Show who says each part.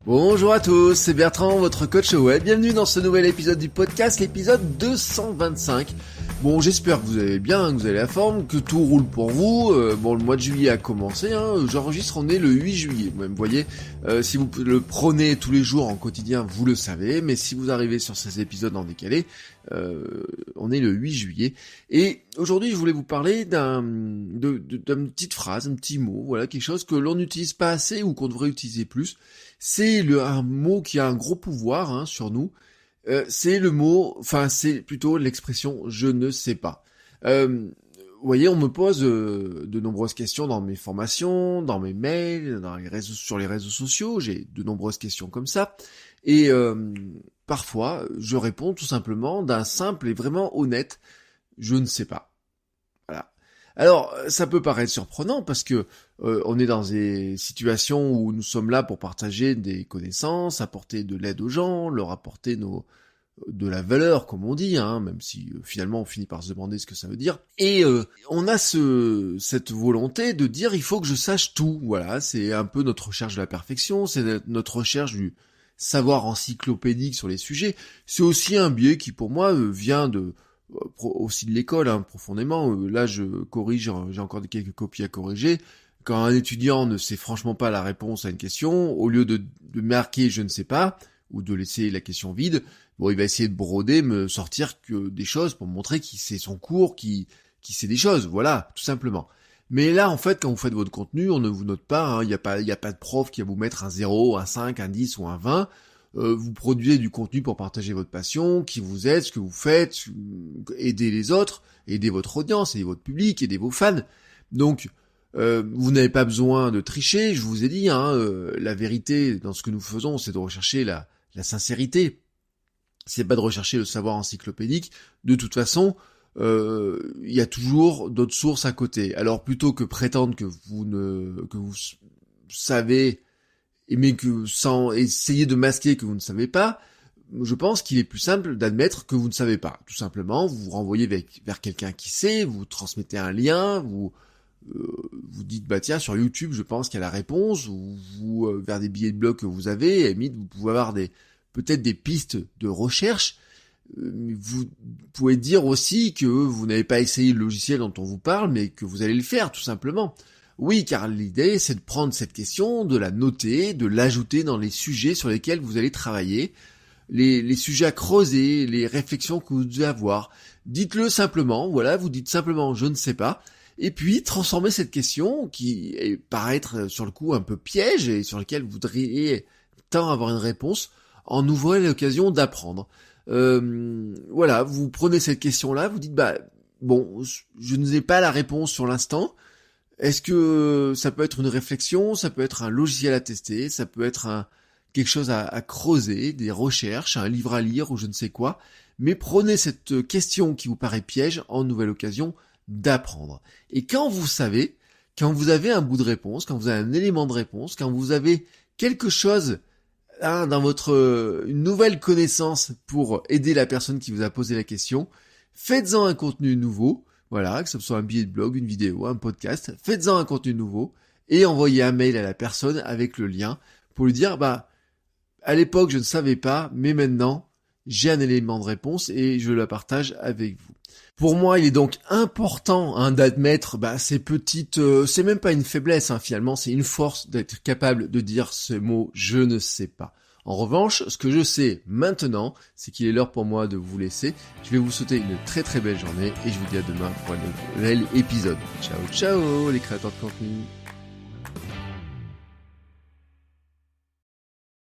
Speaker 1: Bonjour à tous, c'est Bertrand, votre coach web. Bienvenue dans ce nouvel épisode du podcast, l'épisode 225. Bon, j'espère que vous allez bien, que vous avez la forme, que tout roule pour vous. Le mois de juillet a commencé, j'enregistre, on est le 8 juillet. Vous voyez, si vous le prenez tous les jours en quotidien, vous le savez. Mais si vous arrivez sur ces épisodes en décalé, on est le 8 juillet. Et aujourd'hui, je voulais vous parler d'une petite phrase, un petit mot, voilà, quelque chose que l'on n'utilise pas assez ou qu'on devrait utiliser plus. C'est un mot qui a un gros pouvoir sur nous. C'est plutôt l'expression « je ne sais pas ». Vous voyez, on me pose de nombreuses questions dans mes formations, dans mes mails, sur les réseaux sociaux. J'ai de nombreuses questions comme ça. Et parfois, je réponds tout simplement d'un simple et vraiment honnête « je ne sais pas ». Voilà. Alors, ça peut paraître surprenant parce que on est dans des situations où nous sommes là pour partager des connaissances, apporter de l'aide aux gens, leur apporter de la valeur, comme on dit, même si finalement on finit par se demander ce que ça veut dire. Et on a cette volonté de dire il faut que je sache tout. Voilà, c'est un peu notre recherche de la perfection, c'est notre recherche du savoir encyclopédique sur les sujets. C'est aussi un biais qui pour moi vient aussi de l'école, profondément. Là, je corrige, j'ai encore quelques copies à corriger. Quand un étudiant ne sait franchement pas la réponse à une question, au lieu de marquer « je ne sais pas » ou de laisser la question vide, il va essayer de broder, me sortir que des choses pour me montrer qu'il sait son cours, qu'il sait des choses, voilà, tout simplement. Mais là, en fait, quand vous faites votre contenu, on ne vous note pas, il n'y a pas de prof qui va vous mettre un 0, un 5, un 10 ou un 20. Vous produisez du contenu pour partager votre passion, qui vous aide, ce que vous faites, aider les autres, aider votre audience, aider votre public, aider vos fans. Donc, vous n'avez pas besoin de tricher, je vous ai dit, la vérité dans ce que nous faisons, c'est de rechercher la sincérité. C'est pas de rechercher le savoir encyclopédique. De toute façon, il y a toujours d'autres sources à côté. Alors plutôt que prétendre que vous savez, mais sans essayer de masquer que vous ne savez pas, je pense qu'il est plus simple d'admettre que vous ne savez pas. Tout simplement, vous vous renvoyez vers quelqu'un qui sait, vous transmettez un lien, vous dites tiens, sur YouTube je pense qu'il y a la réponse, ou vers des billets de blog que vous avez, à la limite vous pouvez avoir peut-être des pistes de recherche. Vous pouvez dire aussi que vous n'avez pas essayé le logiciel dont on vous parle, mais que vous allez le faire tout simplement. Oui, car l'idée c'est de prendre cette question, de la noter, de l'ajouter dans les sujets sur lesquels vous allez travailler, les sujets à creuser, les réflexions que vous devez avoir. Dites-le simplement, voilà, vous dites simplement je ne sais pas, et puis transformez cette question qui paraît être sur le coup un peu piège et sur laquelle vous voudriez tant avoir une réponse, en nouvelle occasion d'apprendre. Voilà, vous prenez cette question-là, vous dites je n'ai pas la réponse sur l'instant. Est-ce que ça peut être une réflexion, ça peut être un logiciel à tester, ça peut être quelque chose à creuser, des recherches, un livre à lire ou je ne sais quoi. Mais prenez cette question qui vous paraît piège en nouvelle occasion d'apprendre. Et quand vous savez, quand vous avez un bout de réponse, quand vous avez un élément de réponse, quand vous avez quelque chose dans une nouvelle connaissance pour aider la personne qui vous a posé la question, faites-en un contenu nouveau, voilà, que ce soit un billet de blog, une vidéo, un podcast, faites-en un contenu nouveau et envoyez un mail à la personne avec le lien pour lui dire à l'époque je ne savais pas, mais maintenant j'ai un élément de réponse et je la partage avec vous. Pour moi, il est donc important d'admettre ces petites... c'est même pas une faiblesse, finalement, c'est une force d'être capable de dire ce mot « je ne sais pas ». En revanche, ce que je sais maintenant, c'est qu'il est l'heure pour moi de vous laisser. Je vais vous souhaiter une très très belle journée et je vous dis à demain pour un nouvel épisode. Ciao ciao les créateurs de contenu.